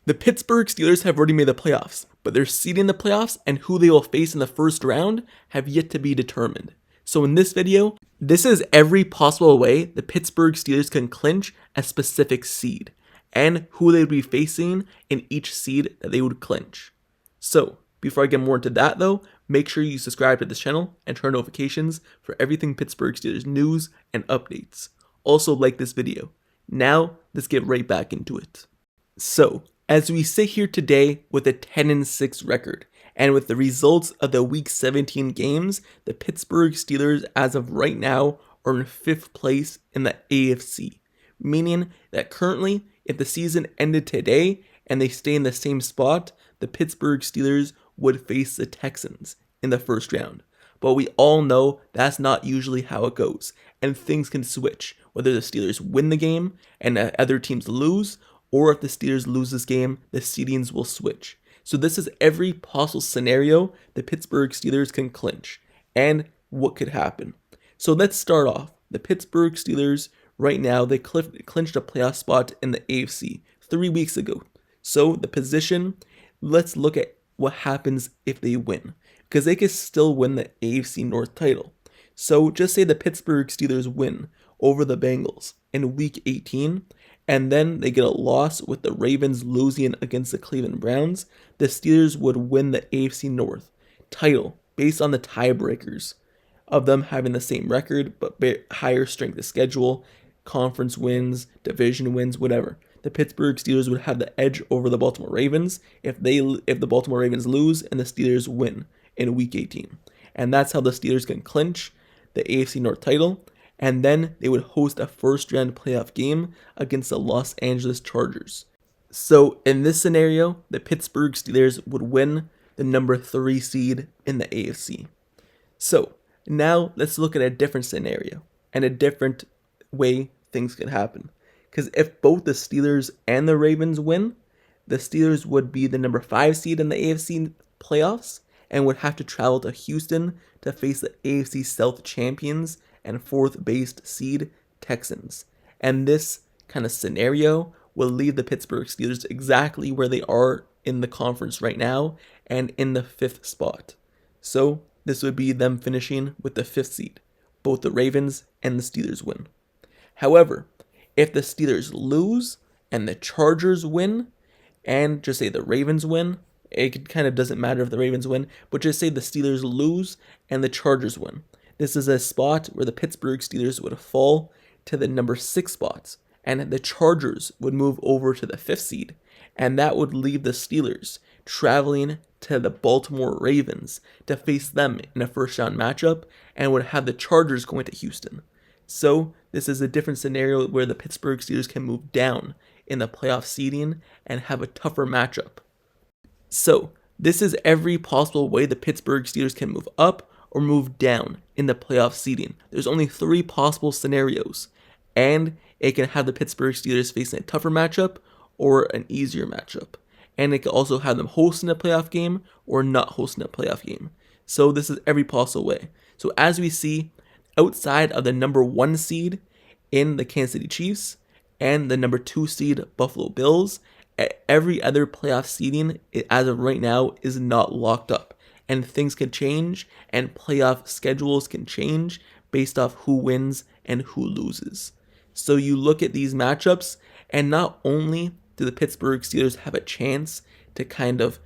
The Pittsburgh Steelers have already made the playoffs, but their seed in the playoffs and who they will face in the first round have yet to be determined. So in this video, this is every possible way the Pittsburgh Steelers can clinch a specific seed, and who they would be facing in each seed that they would clinch. So, before I get more into that though, make sure you subscribe to this channel and turn notifications for everything Pittsburgh Steelers news and updates. Also like this video. Now, let's get right back into it. So, as we sit here today with a 10-6 record, and with the results of the Week 17 games, the Pittsburgh Steelers as of right now are in 5th place in the AFC, meaning that currently, if the season ended today and they stay in the same spot, the Pittsburgh Steelers would face the Texans in the first round. But we all know that's not usually how it goes, and things can switch, whether the Steelers win the game and other teams lose, or if the Steelers lose this game, the seedings will switch. So this is every possible scenario the Pittsburgh Steelers can clinch, and what could happen. So let's start off. The Pittsburgh Steelers, right now, they clinched a playoff spot in the AFC 3 weeks ago. So the position, let's look at what happens if they win, because they could still win the AFC North title. So just say the Pittsburgh Steelers win over the Bengals in Week 18, and then they get a loss with the Ravens losing against the Cleveland Browns, the Steelers would win the AFC North title based on the tiebreakers of them having the same record but higher strength of schedule, conference wins, division wins, whatever. The Pittsburgh Steelers would have the edge over the Baltimore Ravens if the Baltimore Ravens lose and the Steelers win in Week 18. And that's how the Steelers can clinch the AFC North title. And then they would host a first-round playoff game against the Los Angeles Chargers. So in this scenario, the Pittsburgh Steelers would win the number 3 seed in the AFC. So now let's look at a different scenario and a different way things could happen. Because if both the Steelers and the Ravens win, the Steelers would be the number 5 seed in the AFC playoffs and would have to travel to Houston to face the AFC South champions and 4th based seed Texans. And this kind of scenario will leave the Pittsburgh Steelers exactly where they are in the conference right now and in the 5th spot. So this would be them finishing with the 5th seed. Both the Ravens and the Steelers win. However, if the Steelers lose and the Chargers win, and just say the Ravens win, it kind of doesn't matter if the Ravens win, but just say the Steelers lose and the Chargers win. This is a spot where the Pittsburgh Steelers would fall to the number 6 spot, and the Chargers would move over to the 5th seed, and that would leave the Steelers traveling to the Baltimore Ravens to face them in a first-round matchup, and would have the Chargers going to Houston. So this is a different scenario where the Pittsburgh Steelers can move down in the playoff seeding and have a tougher matchup. So this is every possible way the Pittsburgh Steelers can move up or move down in the playoff seeding. There's only 3 possible scenarios, and it can have the Pittsburgh Steelers facing a tougher matchup or an easier matchup. And it can also have them hosting a playoff game or not hosting a playoff game. So this is every possible way. So as we see, outside of the number 1 seed in the Kansas City Chiefs and the number 2 seed Buffalo Bills, every other playoff seeding as of right now is not locked up. And things can change, and playoff schedules can change based off who wins and who loses. So you look at these matchups, and not only do the Pittsburgh Steelers have a chance to kind of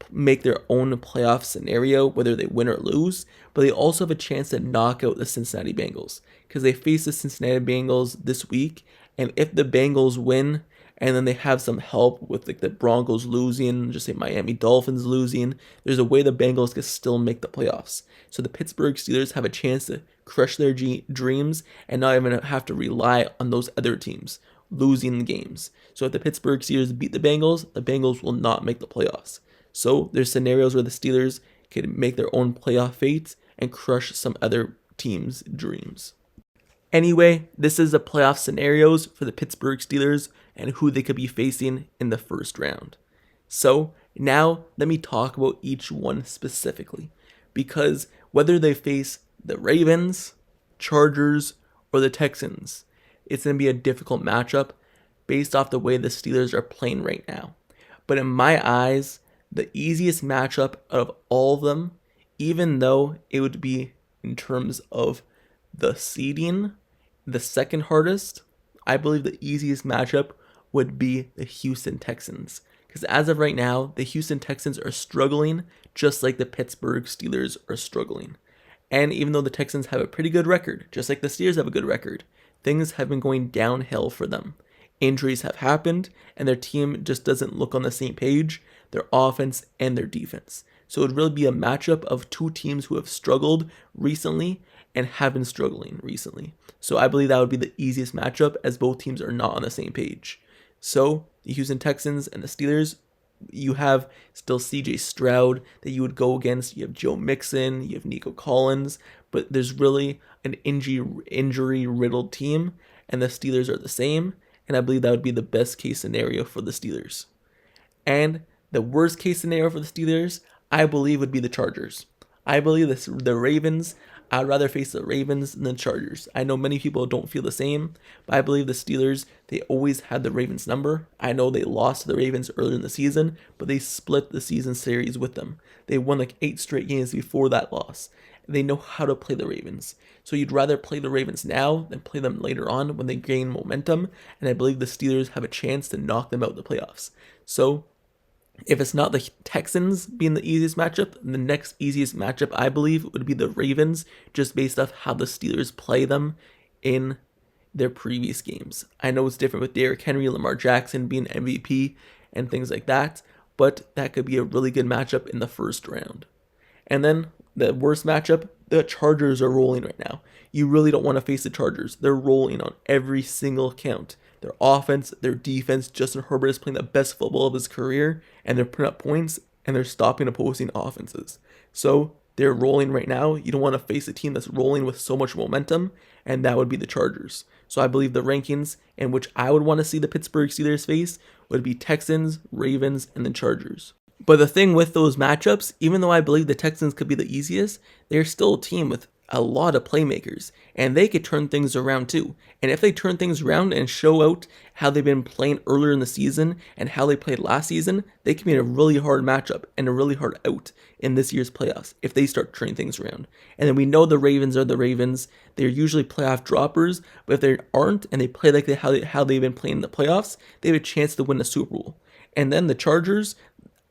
make their own playoff scenario, whether they win or lose, but they also have a chance to knock out the Cincinnati Bengals, because they face the Cincinnati Bengals this week, and if the Bengals win, and then they have some help with like the Broncos losing, just say Miami Dolphins losing, there's a way the Bengals can still make the playoffs. So the Pittsburgh Steelers have a chance to crush their dreams and not even have to rely on those other teams losing the games. So if the Pittsburgh Steelers beat the Bengals will not make the playoffs. So there's scenarios where the Steelers can make their own playoff fate and crush some other teams' dreams. Anyway, this is the playoff scenarios for the Pittsburgh Steelers and who they could be facing in the first round. So now let me talk about each one specifically, because whether they face the Ravens, Chargers, or the Texans, it's going to be a difficult matchup based off the way the Steelers are playing right now. But in my eyes, the easiest matchup out of all of them, even though it would be in terms of the seeding, the second hardest, I believe the easiest matchup would be the Houston Texans. Because as of right now, the Houston Texans are struggling just like the Pittsburgh Steelers are struggling. And even though the Texans have a pretty good record, just like the Steelers have a good record, things have been going downhill for them. Injuries have happened, and their team just doesn't look on the same page, their offense and their defense. So it would really be a matchup of two teams who have struggled recently and have been struggling recently. So I believe that would be the easiest matchup as both teams are not on the same page. So the Houston Texans and the Steelers, you have still CJ Stroud that you would go against. You have Joe Mixon, you have Nico Collins, but there's really an injury riddled team, and the Steelers are the same. And I believe that would be the best case scenario for the Steelers. And the worst case scenario for the Steelers, I believe, would be the Chargers. I believe the Ravens, I'd rather face the Ravens than the Chargers. I know many people don't feel the same, but I believe the Steelers, they always had the Ravens number. I know they lost to the Ravens earlier in the season, but they split the season series with them. They won like 8 straight games before that loss. They know how to play the Ravens. So you'd rather play the Ravens now than play them later on when they gain momentum, and I believe the Steelers have a chance to knock them out in the playoffs. So if it's not the Texans being the easiest matchup, the next easiest matchup I believe would be the Ravens, just based off how the Steelers play them in their previous games. I know it's different with Derrick Henry, Lamar Jackson being MVP and things like that, but that could be a really good matchup in the first round. And then the worst matchup, the Chargers are rolling right now. You really don't want to face the Chargers. They're rolling on every single count. Their offense, their defense, Justin Herbert is playing the best football of his career, and they're putting up points, and they're stopping opposing offenses. So they're rolling right now. You don't want to face a team that's rolling with so much momentum, and that would be the Chargers. So I believe the rankings in which I would want to see the Pittsburgh Steelers face would be Texans, Ravens, and then Chargers. But the thing with those matchups, even though I believe the Texans could be the easiest, they're still a team with a lot of playmakers, and they could turn things around too. And if they turn things around and show out how they've been playing earlier in the season and how they played last season, they can be a really hard matchup and a really hard out in this year's playoffs if they start turning things around. And then we know the Ravens are the Ravens. They're usually playoff droppers, but if they aren't and they play like how they've been playing in the playoffs, they have a chance to win the Super Bowl. And then the Chargers,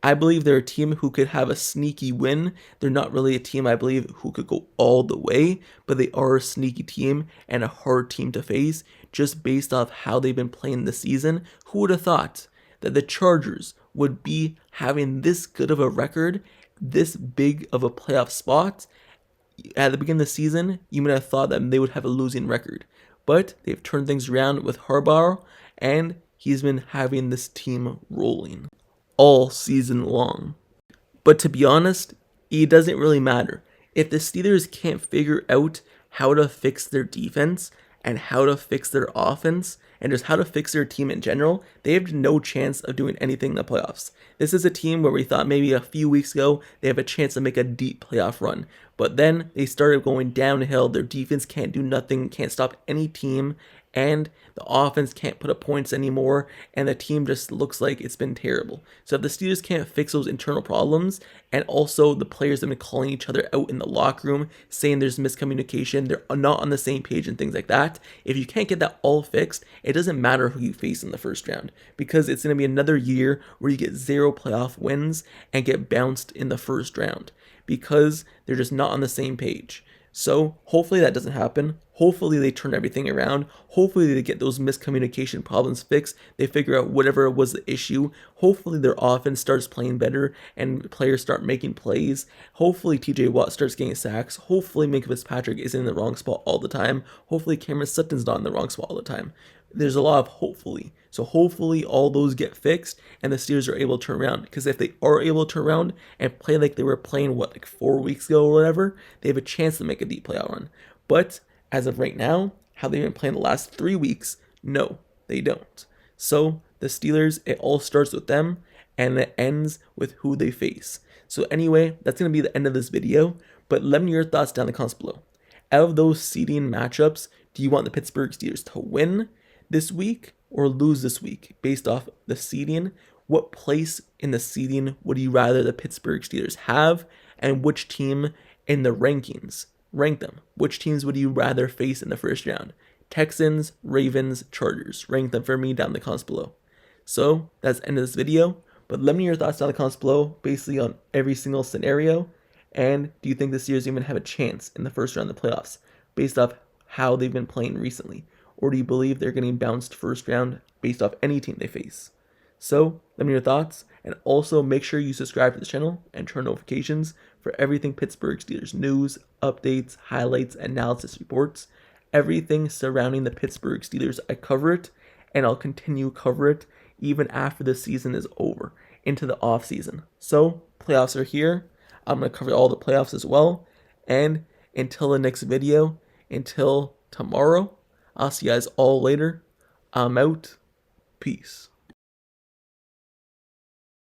I believe they're a team who could have a sneaky win. They're not really a team, I believe, who could go all the way, but they are a sneaky team and a hard team to face just based off how they've been playing this season. Who would have thought that the Chargers would be having this good of a record, this big of a playoff spot? At the beginning of the season, you might have thought that they would have a losing record, but they've turned things around with Harbaugh, and he's been having this team rolling all season long. But to be honest, it doesn't really matter. If the Steelers can't figure out how to fix their defense and how to fix their offense and just how to fix their team in general, they have no chance of doing anything in the playoffs. This is a team where we thought maybe a few weeks ago they have a chance to make a deep playoff run. But then they started going downhill. Their defense can't do nothing, can't stop any team, and the offense can't put up points anymore, and the team just looks like it's been terrible. So if the Steelers can't fix those internal problems, and also the players have been calling each other out in the locker room, saying there's miscommunication, they're not on the same page and things like that, if you can't get that all fixed, it doesn't matter who you face in the first round, because it's going to be another year where you get 0 playoff wins and get bounced in the first round, because they're just not on the same page. So hopefully that doesn't happen. Hopefully they turn everything around. Hopefully they get those miscommunication problems fixed. They figure out whatever was the issue. Hopefully their offense starts playing better and players start making plays. Hopefully TJ Watt starts getting sacks. Hopefully Minka Fitzpatrick isn't in the wrong spot all the time. Hopefully Cameron Sutton's not in the wrong spot all the time. There's a lot of hopefully. So hopefully all those get fixed and the Steelers are able to turn around. Because if they are able to turn around and play like they were playing, like 4 weeks ago or whatever, they have a chance to make a deep playoff run. But as of right now, how they've been playing the last 3 weeks, no, they don't. So the Steelers, it all starts with them and it ends with who they face. So anyway, that's going to be the end of this video. But let me know your thoughts down in the comments below. Out of those seeding matchups, do you want the Pittsburgh Steelers to win this week or lose this week based off the seeding? what place in the seeding would you rather the Pittsburgh Steelers have, and which team in the rankings? Rank them. Which teams would you rather face in the first round? Texans, Ravens, Chargers. Rank them for me down in the comments below. So that's the end of this video. But let me know your thoughts down in the comments below, basically on every single scenario. And do you think the Steelers even have a chance in the first round of the playoffs based off how they've been playing recently? Or do you believe they're getting bounced first round based off any team they face? So let me know your thoughts, and also make sure you subscribe to the channel and turn notifications for everything Pittsburgh Steelers news, updates, highlights, analysis reports, everything surrounding the Pittsburgh Steelers. I cover it, and I'll continue to cover it even after the season is over, into the off season. So playoffs are here. I'm going to cover all the playoffs as well. And until the next video, until tomorrow, I'll see you guys all later. I'm out. Peace.